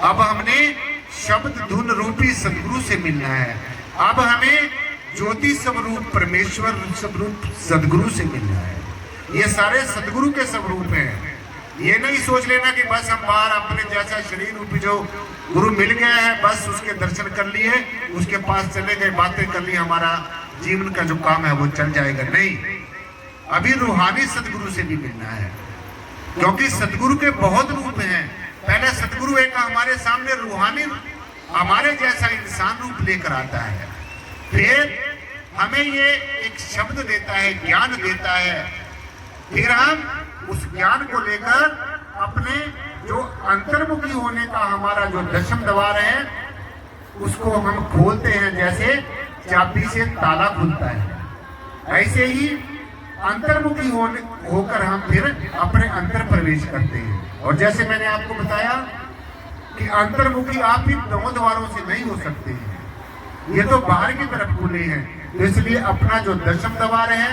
अब हमने शब्द धुन रूपी सदगुरु से मिलना है। अब हमें ज्योति स्वरूप परमेश्वर स्वरूप सदगुरु से मिलना है। ये सारे सदगुरु के स्वरूप हैं। ये नहीं सोच लेना कि बस हम बाहर अपने जैसा शरीर रूपी जो गुरु मिल गया है बस उसके दर्शन कर लिए, उसके पास चले गए, बातें कर ली, हमारा जीवन का जो काम है वो चल जाएगा। नहीं, अभी रूहानी सदगुरु से भी मिलना है, क्योंकि सदगुरु के बहुत रूप हैं। पहले सदगुरु एक हमारे सामने रूहानी हमारे जैसा इंसान रूप लेकर आता है, फिर हमें ये एक शब्द देता है, ज्ञान देता है, फिर हम उस ज्ञान को लेकर अपने जो अंतर्मुखी होने का हमारा जो दशम द्वार है उसको हम खोलते हैं। जैसे चाबी से ताला खुलता है, ऐसे ही अंतर्मुखी होकर हम फिर अपने अंतर प्रवेश करते हैं। और जैसे मैंने आपको बताया कि अंतर्मुखी आप इन 9 द्वारों से नहीं हो सकते हैं, ये तो बाहर की तरफ खुले हैं। तो इसलिए अपना जो दशम द्वार है,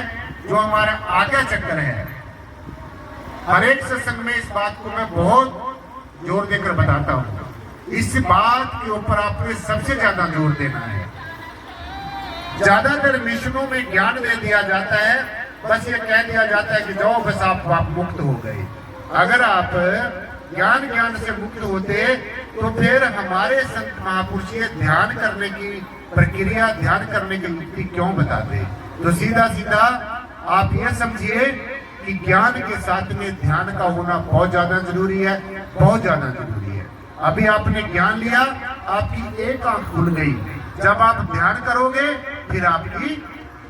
जो हमारा आज्ञा चक्र है, हर एक सत्संग में इस बात को मैं बहुत जोर देकर बताता हूँ। इस बात के ऊपर आपने सबसे ज्यादा जोर देना है। ज्यादातर मिशनों में ज्ञान दे दिया जाता है, बस ये कह दिया जाता है कि जाओ बस आप मुक्त हो गए। अगर आप ज्ञान से मुक्त होते तो फिर हमारे संत महापुरुष ये ध्यान करने की प्रक्रिया, ध्यान करने की युक्ति क्यों बताते? तो सीधा सीधा आप ये समझिए कि ज्ञान के साथ में ध्यान का होना बहुत ज्यादा जरूरी है, बहुत ज्यादा जरूरी है। अभी आपने ज्ञान लिया, आपकी एक आंख खुल गई, जब आप ध्यान करोगे फिर आपकी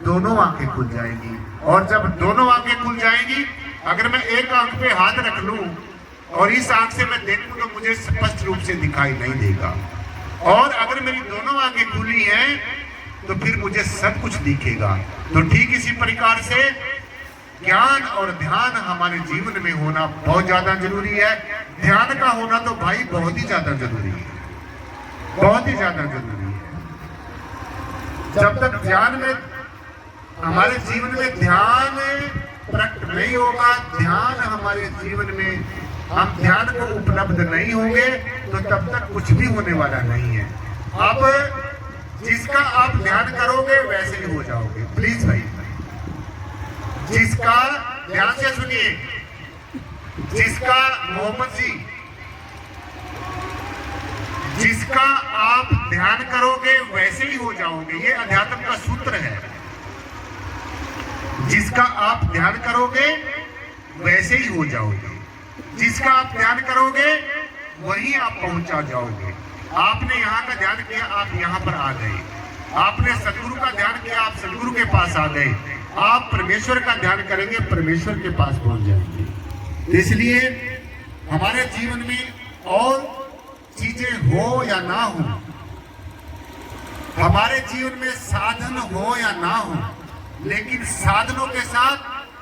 दोनों आंखें खुल जाएंगी। और जब दोनों आंखें खुल जाएंगी, अगर मैं एक आंख पे हाथ रख लूं और इस आंख से मैं देखूं तो मुझे स्पष्ट रूप से दिखाई नहीं देगा, और अगर मेरी दोनों आंखें खुली हैं तो फिर मुझे सब कुछ दिखेगा। तो ठीक इसी प्रकार से ज्ञान और ध्यान हमारे जीवन में होना बहुत ज्यादा जरूरी है। ध्यान का होना तो भाई बहुत ही ज्यादा जरूरी है, बहुत ही ज्यादा जरूरी है। जब तक ध्यान में हमारे जीवन में ध्यान प्रकट नहीं होगा, ध्यान हमारे जीवन में हम ध्यान को उपलब्ध नहीं होंगे तो तब तक कुछ भी होने वाला नहीं है। अब जिसका आप ध्यान करोगे वैसे ही हो जाओगे। प्लीज भाई, जिसका ध्यान से सुनिए, जिसका मोहम्मद जी, जिसका आप ध्यान करोगे वैसे ही हो जाओगे। ये अध्यात्म का सूत्र है। जिसका आप ध्यान करोगे वैसे ही हो जाओगे। जिसका आप ध्यान करोगे वहीं आप पहुंचा जाओगे। आपने यहाँ का ध्यान किया, आप यहाँ पर आ गए। आपने सदगुरु का ध्यान किया, आप सदगुरु के पास आ गए। आप परमेश्वर का ध्यान करेंगे, परमेश्वर के पास पहुंच जाएंगे। इसलिए हमारे जीवन में और चीजें हो या ना हो, हमारे जीवन में साधन हो या ना हो, लेकिन साधनों के साथ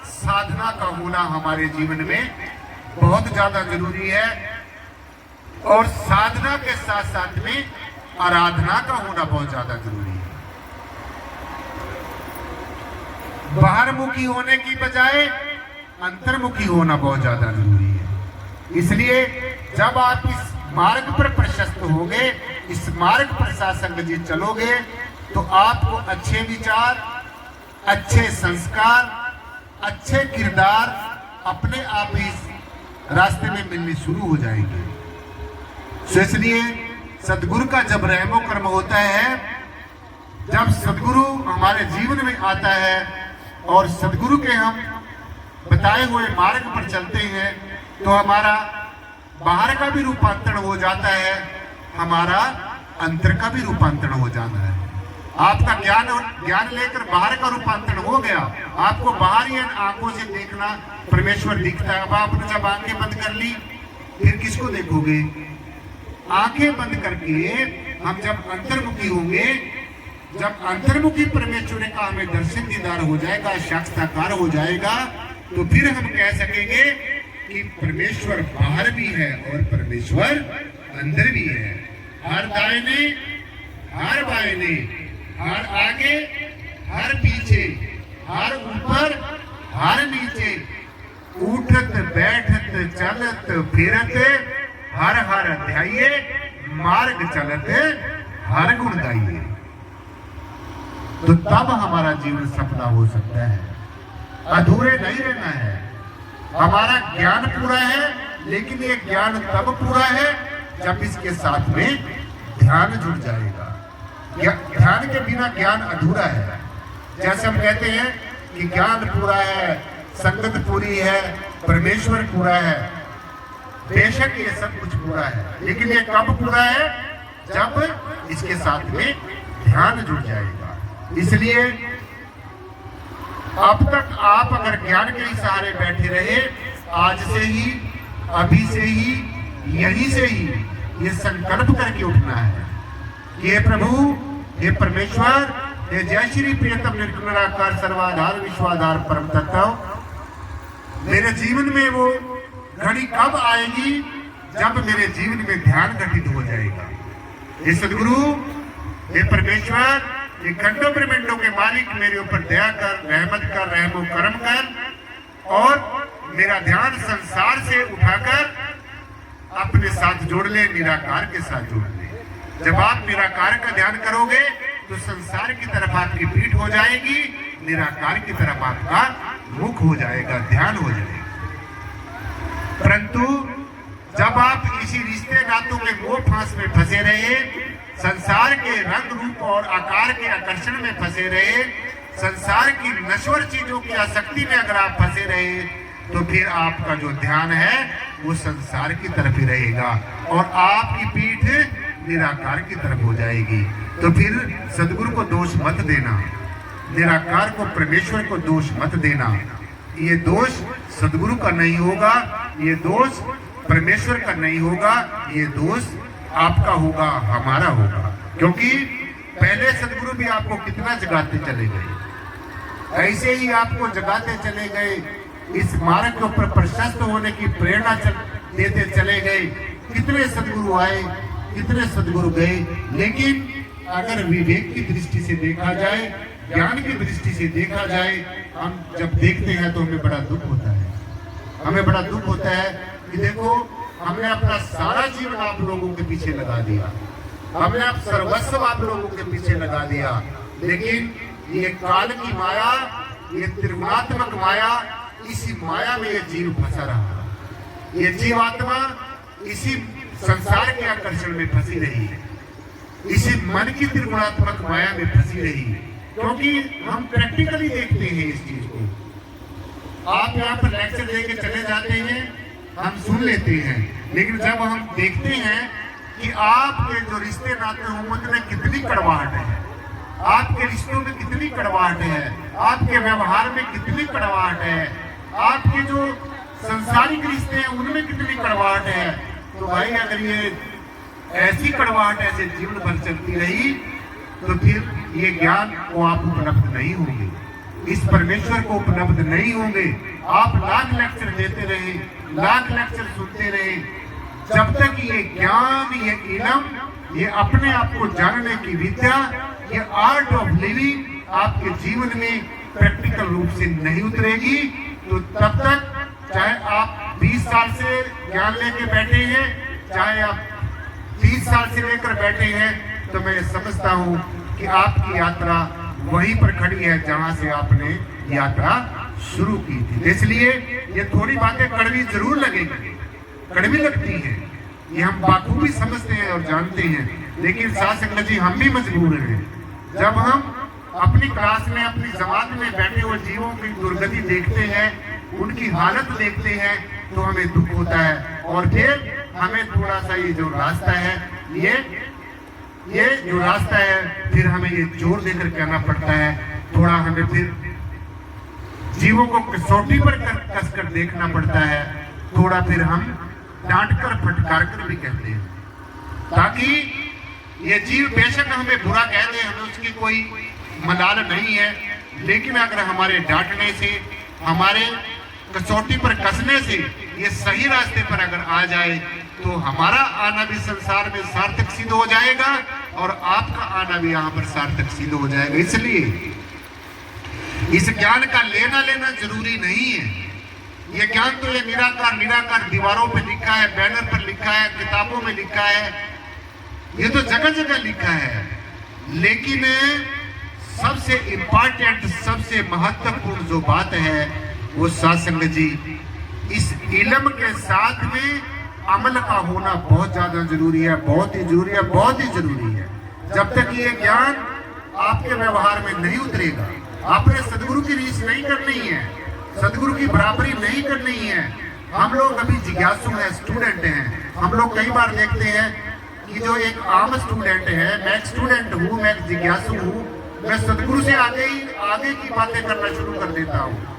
साधना का होना हमारे जीवन में बहुत ज्यादा जरूरी है। और साधना के साथ साथ में आराधना का होना बहुत ज्यादा जरूरी है। बाहरमुखी होने की बजाय अंतर्मुखी होना बहुत ज्यादा जरूरी है। इसलिए जब आप इस मार्ग पर प्रशस्त होंगे, इस मार्ग पर सासंग जी चलोगे, तो आपको अच्छे विचार, अच्छे संस्कार, अच्छे किरदार अपने आप ही रास्ते में मिलने शुरू हो जाएंगे। तो इसलिए सदगुरु का जब रहमो कर्म होता है, जब सदगुरु हमारे जीवन में आता है और सदगुरु के हम बताए हुए मार्ग पर चलते हैं, तो हमारा बाहर का भी रूपांतरण हो जाता है, हमारा अंतर का भी रूपांतरण हो जाता है। आपका ज्ञान लेकर बाहर का रूपांतरण हो गया, आपको बाहर ही आंखों से देखना परमेश्वर दिखता है। अब आपने जब आंखें बंद कर ली, फिर किसको देखोगे? आंखें बंद करके हम जब अंतर्मुखी होंगे, जब अंतर्मुखी परमेश्वर का हमें दर्शन दीदार हो जाएगा, साक्षात्कार हो जाएगा, तो फिर हम कह सकेंगे कि परमेश्वर बाहर भी है और परमेश्वर अंदर भी है। हर दाहिने, हर बाएं, हर आगे, हर पीछे, हर ऊपर, हर नीचे, उठत बैठत चलत फिरत हर हर ध्याये मार्ग चलते हर गुण गाइए, तो तब हमारा जीवन सफला हो सकता है। अधूरे नहीं रहना है। हमारा ज्ञान पूरा है, लेकिन ये ज्ञान तब पूरा है जब इसके साथ में ध्यान जुड़ जाएगा। ध्यान के बिना ज्ञान अधूरा है। जैसे हम कहते हैं कि ज्ञान पूरा है, संगत पूरी है, परमेश्वर पूरा है। बेशक ये सब कुछ पूरा है, लेकिन ये कब पूरा है? जब इसके साथ में ध्यान जुड़ जाएगा। इसलिए अब तक आप अगर ज्ञान के ही सहारे बैठे रहे, आज से ही, अभी से ही, यहीं से ही ये संकल्प करके उठना है कि हे प्रभु, हे परमेश्वर, हे जय श्री प्रियतम निर्गुण निराकार सर्वाधार विश्वाधार परम तत्व, मेरे जीवन में वो घड़ी कब आएगी जब मेरे जीवन में ध्यान घटित हो जाएगा। हे सदगुरु, हे परमेश्वर, ये घंटों ब्रह्मांडों के मालिक, मेरे ऊपर दया कर, रहमत कर, रहमो करम कर और मेरा ध्यान संसार से उठाकर अपने साथ जोड़ ले, निराकार के साथ जोड़ ले। जब आप निराकार का ध्यान करोगे तो संसार की तरफ आपकी पीठ हो जाएगी, निराकार की तरफ आपका मुख हो जाएगा, ध्यान हो जाएगा। परंतु जब आप इसी रिश्ते नातों के मोह फांस में फंसे रहे, संसार के रंग रूप और आकार के आकर्षण में फंसे रहे, संसार की नश्वर चीजों की आसक्ति में अगर आप फंसे रहे, तो फिर आपका जो ध्यान है वो संसार की तरफ ही रहेगा और आपकी पीठ निराकार की तरफ हो जाएगी। तो फिर सदगुरु को दोष मत देना, निराकार को, परमेश्वर को दोष मत देना। ये दोष सदगुरु का नहीं होगा, ये दोष परमेश्वर का नहीं होगा, ये दोष आपका होगा, हमारा होगा। क्योंकि पहले सदगुरु भी आपको कितना जगाते चले गए, ऐसे ही आपको जगाते चले गए, इस मार्ग के ऊपर प्रशस्त होने की प्रेरणा देते चले गए। कितने सदगुरु आए, कितने सदगुरु गए, लेकिन अगर विवेक की दृष्टि से देखा जाए, ज्ञान की दृष्टि से देखा जाए, हम जब देखते हैं तो हमें बड़ा दुख होता है। हमें बड़ा दुख होता है कि देखो, हमने अपना सारा जीवन आप लोगों के पीछे लगा दिया, हमने अब सर्वस्व आप लोगों के पीछे लगा दिया, लेकिन ये काल की माया, ये त्रिगुणात्मक माया, इसी माया में ये जीव फंसा रहा। ये जीवात्मा इसी संसार के आकर्षण में फंसी रही है, इसी मन की त्रिगुणात्मक माया में फंसी रही है। क्योंकि हम प्रैक्टिकली देखते हैं इस चीज को। आप यहाँ पर लेक्चर देके चले जाते हैं, हम सुन लेते हैं, लेकिन जब हम देखते हैं कि आपके जो रिश्ते नाते हैं उनमें कितनी कड़वाहट है, आपके रिश्तों में कितनी कड़वाहट है, आपके व्यवहार में कितनी कड़वाहट है, आपके जो संसारिक रिश्ते हैं उनमें कितनी कड़वाहट है, तो भाई अगर ये ऐसी कड़वाहट ऐसे जीवन भर चलती रही तो फिर ये ज्ञान को आप उपलब्ध नहीं होंगे, इस परमेश्वर को उपलब्ध नहीं होंगे। आप लाख लेक्चर देते रहे, लाख लेक्चर सुनते रहे, जब तक ये ज्ञान, ये इल्म, ये अपने आप को जानने की विद्या, ये आर्ट ऑफ लिविंग आपके जीवन में प्रैक्टिकल रूप से नहीं उतरेगी, तो तब तक चाहे आप 20 साल से ज्ञान लेके बैठे हैं, चाहे आप 30 साल से लेकर बैठे हैं, तो मैं समझता हूं कि आपकी यात्रा वहीं पर खड़ी है जहां से आपने यात्रा शुरू की थी। इसलिए ये थोड़ी बातें कड़वी जरूर लगेगी, कड़वी लगती हैं, ये हम बाखूबी समझते हैं और जानते हैं, लेकिन साथ संगत जी हम भी मजबूर हैं। जब हम अपनी क्लास में, अपनी जमात में बैठे हुए जीवों की दुर्गति देखते हैं, उनकी हालत देखते हैं, तो हमें दुख होता है और फिर हमें थोड़ा सा ये जो रास्ता है, ये जो रास्ता है, फिर हमें ये जोर देकर कहना पड़ता है, थोड़ा हमें फिर जीवों को कसौटी पर कसकर देखना पड़ता है, थोड़ा फिर हम डांट कर फटकार कर भी कहते हैं, ताकि ये जीव बेशक हमें बुरा कह दे, हमें उसकी कोई मलाल नहीं है, लेकिन अगर हमारे डांटने से, हमारे कसौटी पर कसने से ये सही रास्ते पर अगर आ जाए, तो हमारा आना भी संसार में सार्थक सिद्ध हो जाएगा और आपका आना भी यहाँ पर सार्थक सिद्ध हो जाएगा। इसलिए इस ज्ञान का लेना जरूरी नहीं है। ये ज्ञान तो ये निराकार दीवारों पे लिखा है, बैनर पर लिखा है, किताबों में लिखा है, ये तो जगह जगह लिखा है, लेकिन सबसे इंपॉर्टेंट, सबसे महत्वपूर्ण जो बात है वो साध संगत जी, इस इल्म के साथ में अमल का होना बहुत ज्यादा जरूरी है, बहुत ही जरूरी है, बहुत ही जरूरी है। जब तक ये ज्ञान आपके व्यवहार में नहीं उतरेगा, आपने सदगुरु की रीस नहीं करनी है, सदगुरु की बराबरी नहीं करनी है। हम लोग अभी जिज्ञासु हैं, स्टूडेंट हैं। हम लोग कई बार देखते हैं कि जो एक आम स्टूडेंट है, मैं एक स्टूडेंट हूँ, मैं एक जिज्ञासु हूँ, मैं सदगुरु से आगे की बातें करना शुरू कर देता हूँ।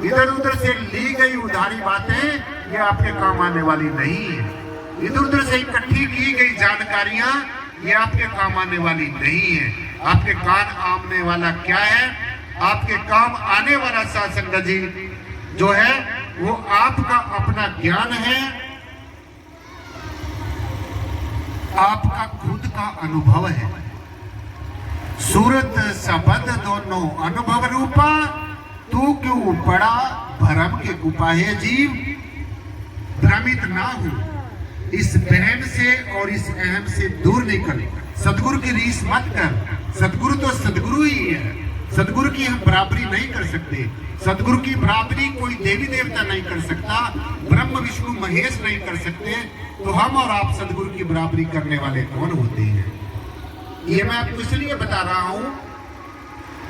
इधर उधर से ली गई उधारी बातें ये आपके काम आने वाली नहीं है। इधर उधर से इकट्ठी की गई जानकारियां ये आपके काम आने वाली नहीं है। आपके काम आने वाला क्या है? आपके काम आने वाला साध संगत जी जो है वो आपका अपना ज्ञान है, आपका खुद का अनुभव है। सूरत शब्द दोनों अनुभव रूपा, तू क्यों बड़ा भरम के गुफा है जीव। भ्रमित ना हो, इस बहम से और इस अहम से दूर निकल। सदगुरु की रीस मत कर। सदगुरु तो सदगुरु ही है। सदगुरु की हम बराबरी नहीं कर सकते। सदगुरु की बराबरी कोई देवी देवता नहीं कर सकता, ब्रह्म विष्णु महेश नहीं कर सकते, तो हम और आप सदगुरु की बराबरी करने वाले कौन होते हैं? ये मैं आपको इसलिए बता रहा हूँ,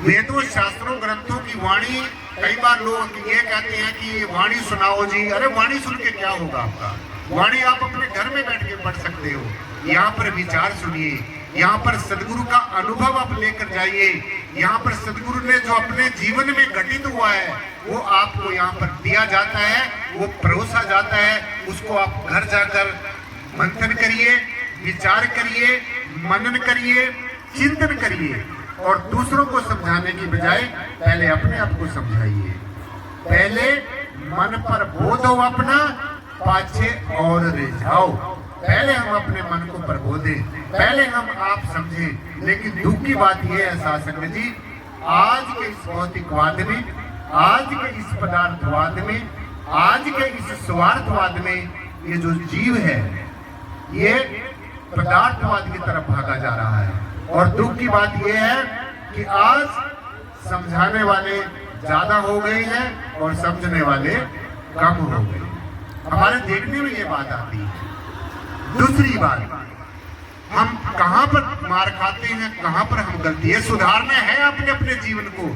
वेदों शास्त्रों ग्रंथों की वाणी, कई बार लोग ये कहते हैं कि वाणी सुनाओ जी। अरे वाणी सुन के क्या होगा आपका? वाणी आप अपने घर में बैठ के पढ़ सकते हो। यहाँ पर विचार सुनिए, यहाँ पर सदगुरु का अनुभव आप लेकर जाइए। यहाँ पर सदगुरु ने जो अपने जीवन में घटित हुआ है वो आपको यहाँ पर दिया जाता है, वो परोसा जाता है। उसको आप घर जाकर मंथन करिए, विचार करिए, मनन करिए, चिंतन करिए और दूसरों को समझाने की बजाय पहले अपने आप को समझाइए। पहले मन पर बोध हो अपना, पाछे और रिझाओ। पहले हम अपने मन को प्रबोधे, पहले हम आप समझे। लेकिन दुख की बात यह है साध संगत जी, आज के इस भौतिकवाद में, आज के इस पदार्थवाद में, आज के इस स्वार्थवाद में ये जो जीव है ये पदार्थवाद की तरफ भागा जा रहा है। और दुख की बात यह है कि आज समझाने वाले ज्यादा हो गए हैं और समझने वाले कम हो गए। हमारे देखने में ये बात आती है। दूसरी बात, हम कहां पर मार खाते हैं, कहां पर हम गलती है। सुधारना है अपने अपने जीवन को।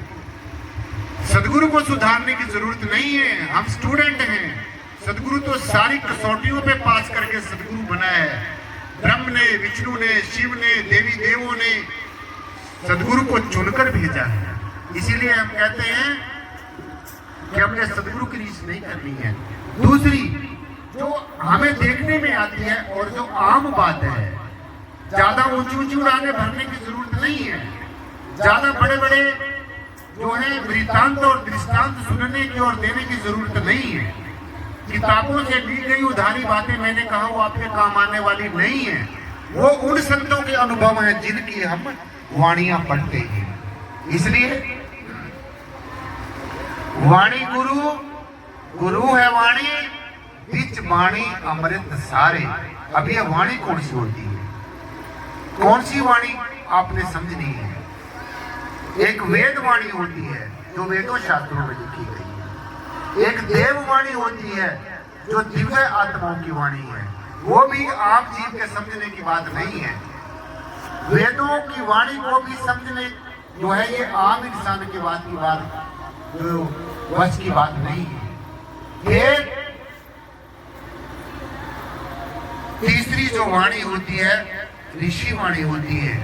सदगुरु को सुधारने की जरूरत नहीं है। हम स्टूडेंट हैं। सदगुरु तो सारी कसौटियों पे पास करके सदगुरु बना है। ब्रह्म ने, विष्णु ने, शिव ने, देवी देवों ने सदगुरु को चुनकर भेजा है। इसीलिए हम कहते हैं कि हमने सदगुरु की रीस नहीं करनी है। दूसरी जो हमें देखने में आती है और जो आम बात है, ज्यादा ऊंची ऊंची उड़ाने भरने की जरूरत नहीं है। ज्यादा बड़े बड़े जो है वृत्तांत और दृष्टांत सुनने की और देने की जरूरत नहीं है। किताबों से ली गई उधारी बातें मैंने कहा वो आपके काम आने वाली नहीं है। वो उन संतों के अनुभव हैं जिनकी हम वाणियां पढ़ते हैं। इसलिए वाणी गुरु, गुरु है वाणी, बीच वाणी अमृत सारे। अब यह वाणी कौन सी होती है? कौन सी वाणी आपने समझनी है? एक वेद वाणी होती है जो वेदों शास्त्रों में लिखी गई है। एक देव वाणी होती है जो दिव्य आत्माओं की वाणी है। वो भी आप जीव के समझने की बात नहीं है। वेदों की वाणी को भी समझने जो है ये आम इंसान के बात की बात जो वश की बात नहीं है। ये तीसरी जो वाणी होती है ऋषि वाणी होती है।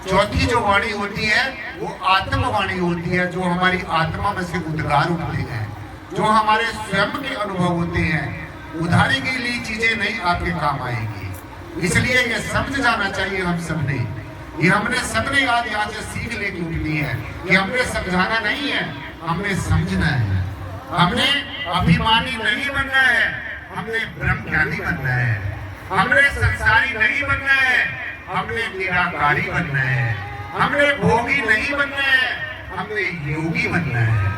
चौथी जो वाणी होती है वो आत्म वाणी होती है, जो हमारी आत्मा में से उद्गार उठते हैं, जो हमारे स्वयं के अनुभव होते हैं। उधारी की ली चीजें नहीं आपके काम आएगी। इसलिए ये समझ जाना चाहिए हम सबने। ये हमने सबने आज यहाँ से सीख लेके उठनी है कि हमने समझाना नहीं है, हमने समझना है। हमने अभिमानी नहीं बनना है, हमने ब्रह्म ज्ञानी बनना है। हमने संसारी नहीं बनना है, हमने निराकारी बनना है। हमने भोगी नहीं बनना है, हमने योगी बनना है।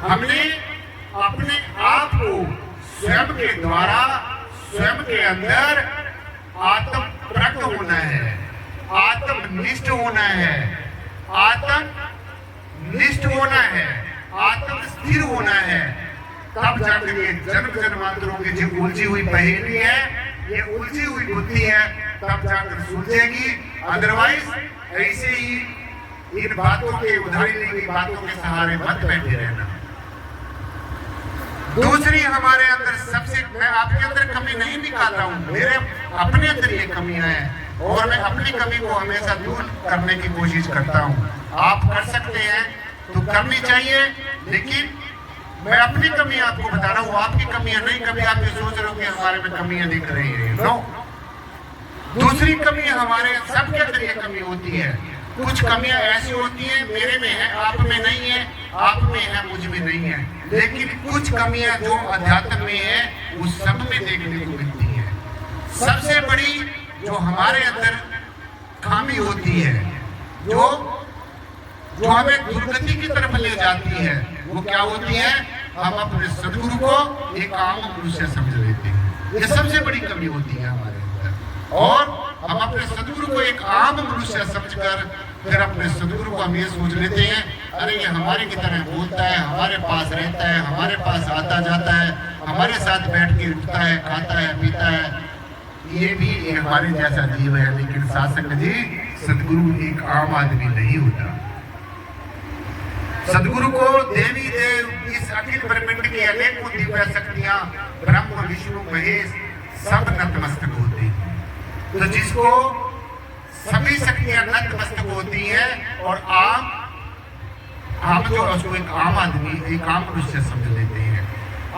हमने अपने आप को स्वयं के द्वारा, स्वयं के अंदर आत्म प्रज्ञ होना है, आत्मनिष्ठ होना है, आत्मनिष्ठ होना है, आत्म स्थिर होना है, तब जाकर ये जन्म जन्मांतरों की जो उलझी हुई पहेली है, ये उलझी हुई बुद्धि है, तब जाकर सुलझेगी। अदरवाइज ऐसे ही इन बातों के उधारी ली गई बातों के सहारे मत बैठे रहना। दूसरी हमारे अंदर सबसे, मैं आपके अंदर कमी नहीं निकालता हूं, मेरे अपने अंदर ये कमियां हैं और मैं अपनी कमी को हमेशा दूर करने की कोशिश करता हूं। आप कर सकते हैं तो करनी चाहिए, लेकिन मैं अपनी कमी आपको बता रहा हूं, आपकी कमियां नहीं। कभी आप ये सोच रहे हो कि हमारे में कमियां दिख रही है, नो। दूसरी कमी हमारे सबके अंदर ये कमी होती है। कुछ कमियां ऐसी होती हैं मेरे में है, आप में नहीं है, आप में है, मुझ में नहीं है। लेकिन कुछ कमियां जो अध्यात्म में है वो सब में देखने को मिलती है। सबसे बड़ी जो हमारे अंदर खामी होती है, जो हमें दुर्गति की तरफ ले जाती है, वो क्या होती है? हम अपने सदगुरु को एक आम मनुष्य समझ लेते हैं। ये सबसे बड़ी कमी होती है हमारे अंदर। और हम अपने सदगुरु को एक आम मनुष्य समझकर फिर अपने सदगुरु को हम ये सोच लेते हैं, अरे ये हमारे की तरह बोलता है, हमारे पास रहता है, हमारे पास आता जाता है, हमारे साथ बैठ के उठता है, खाता है, पीता है, ये भी हमारे जैसा जीव है। लेकिन शासक जी, सदगुरु एक आम आदमी नहीं होता। सदगुरु को देवी देव, इस अखिल ब्रह्मांड की अनेकों दिव्य शक्तियां, ब्रह्म विष्णु महेश सब नतमस्तक होते हैं। तो जिसको सभी शक्तियां नतमस्तक होती हैं और हम जो उसको एक आम आदमी, एक आम मनुष्य समझ लेते हैं।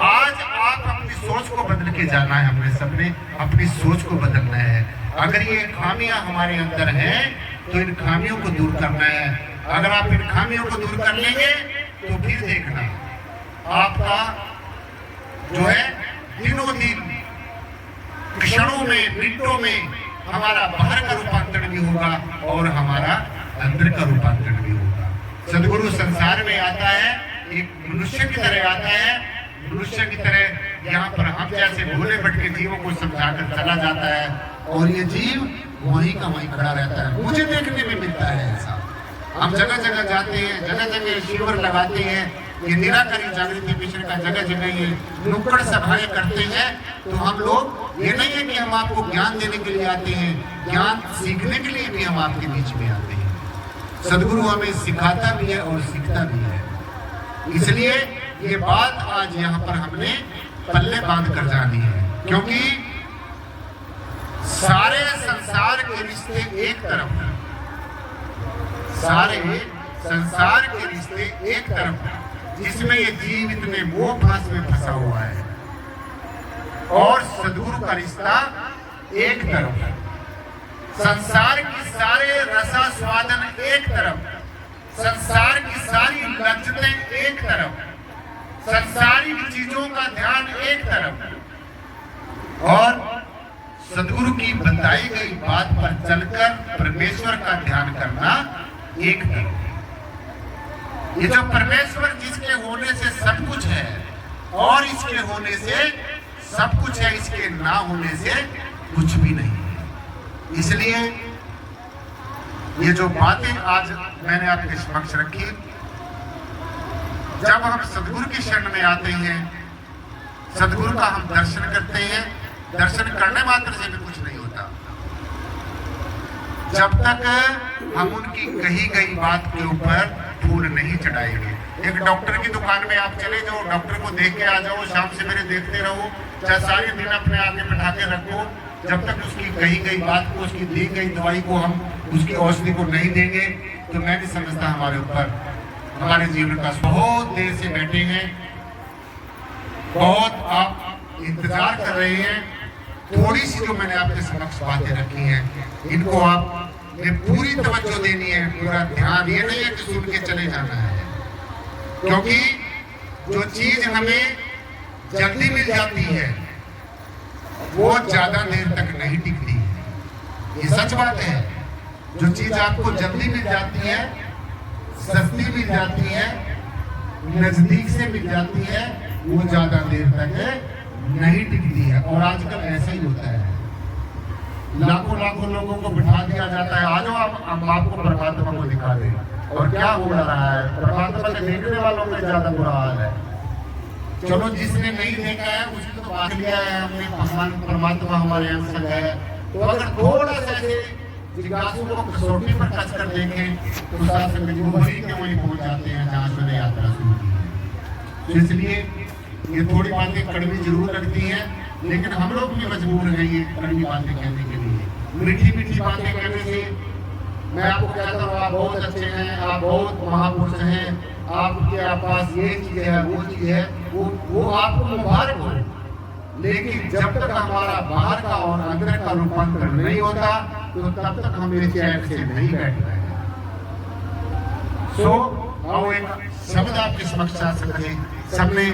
आज आप अपनी सोच को बदल के जाना है, हमने सबने अपनी सोच को बदलना है। अगर ये खामियां हमारे अंदर हैं तो इन खामियों को दूर करना है। अगर आप इन खामियों को दूर कर लेंगे तो फिर देखना आपका जो है दिनों दिन, क्षणों में, मिनटों में हमारा बाहर का रूपांतरण भी होगा और हमारा अंदर का रूपांतरण भी होगा। सदगुरु संसार में आता है, एक मनुष्य की तरह आता है, मनुष्य की तरह यहाँ पर हम जैसे भोले भटके जीवों को समझाकर चला जाता है और ये जीव वहीं का वहीं खड़ा रहता है। मुझे देखने में मिलता है ऐसा। हम जगह जगह जाते हैं, जगह जगह शिविर लगाते हैं, ये निराकारी जागृति मिशन का जगह जगह ये नुक्कड़ सभाएं करते हैं। तो हम लोग, ये नहीं है कि हम आपको ज्ञान देने के लिए आते हैं, ज्ञान सीखने के लिए भी हम आपके बीच में आते हैं। सदगुरु हमें सिखाता भी है और सीखता भी है। इसलिए ये बात आज यहाँ पर हमने पल्ले बांध कर जानी है, क्योंकि सारे संसार के रिश्ते एक तरफ हैं, सारे संसार के रिश्ते एक तरफ हैं, जिसमें ये जीव इतने मोह फांस में फंसा हुआ है, और सदगुरु का रिश्ता एक तरफ है। संसार की सारे रसा स्वादन एक तरफ, संसार की सारी लज्जतें एक तरफ, संसारिक चीजों का ध्यान एक तरफ, और सदगुरु की बताई गई बात पर चलकर परमेश्वर का ध्यान करना एक तरफ। ये जो परमेश्वर जिसके होने से सब कुछ है और इसके होने से सब कुछ है, इसके ना होने से कुछ भी नहीं है। इसलिए ये जो बातें आज मैंने आपके समक्ष रखी, जब हम सदगुरु की शरण में आते हैं, सदगुरु का हम दर्शन करते हैं, दर्शन करने मात्र से भी कुछ नहीं होता जब तक हम उनकी कही गई बात के ऊपर फूल नहीं चढ़ाएंगे। एक डॉक्टर की दुकान में आप चले जाओ, डॉक्टर को देख के आ जाओ, शाम से मेरे देखते रहो, चाहे सारे दिन अपने आगे बैठा के रखो, जब तक उसकी कही गई बात को, उसकी दी गई दवाई को, हम उसकी औषधि को नहीं देंगे, तो मैं नहीं समझता हमारे ऊपर, हमारे जीवन का बहुत देर से बैठे हैं, बहुत आप इंतजार कर रहे हैं। थोड़ी सी जो मैंने आपके समक्ष बातें रखी हैं, इनको आप ने पूरी तवज्जो देनी है, पूरा ध्यान। ये नहीं है कि सुन के चले जाना है, क्योंकि जो चीज हमें जल्दी मिल जाती है वो ज्यादा देर तक नहीं टिकती है। ये सच बात है। जो चीज आपको जल्दी मिल जाती है, सस्ती मिल जाती है, नजदीक से मिल जाती है, वो ज्यादा देर तक नहीं टिकती है। और आजकल ऐसा ही होता है। लाखों लाखों लोगों को बिठा दिया जाता है, आ जाओ आप, हम आपको परमात्मा को दिखा दें। और क्या हो रहा है, परमात्मा के देखने वालों में ज्यादा बुरा हाल है। चलो जिसने नहीं देखा है उसने तो बात लिया है हमने, भगवान परमात्मा हमारे अंदर है। तो अगर थोड़ा सा जिज्ञासु को कसौटी पर टच कर देंगे तो शास्त्र में वही के वही पहुंच जाते हैं जहाँ से यात्रा शुरू की है। तो इसलिए ये थोड़ी बातें कड़वी जरूर लगती हैं, लेकिन हम लोग भी मजबूर हैं ये कड़वी बातें कहने के लिए। मीठी मीठी बातें कहने से मैं आपको कहता हूँ आप बहुत अच्छे हैं, आप बहुत महापुरुष हैं, आपके पास ये चीज है वो चीज है, वो आपको मुबारक हो। लेकिन जब तक हमारा बाहर का और अंदर का रूपांतर नहीं होता तो तब तक हम इस चैन से नहीं बैठ रहे। सो आओ एक शब्द आपके समक्ष आ सकते, सबने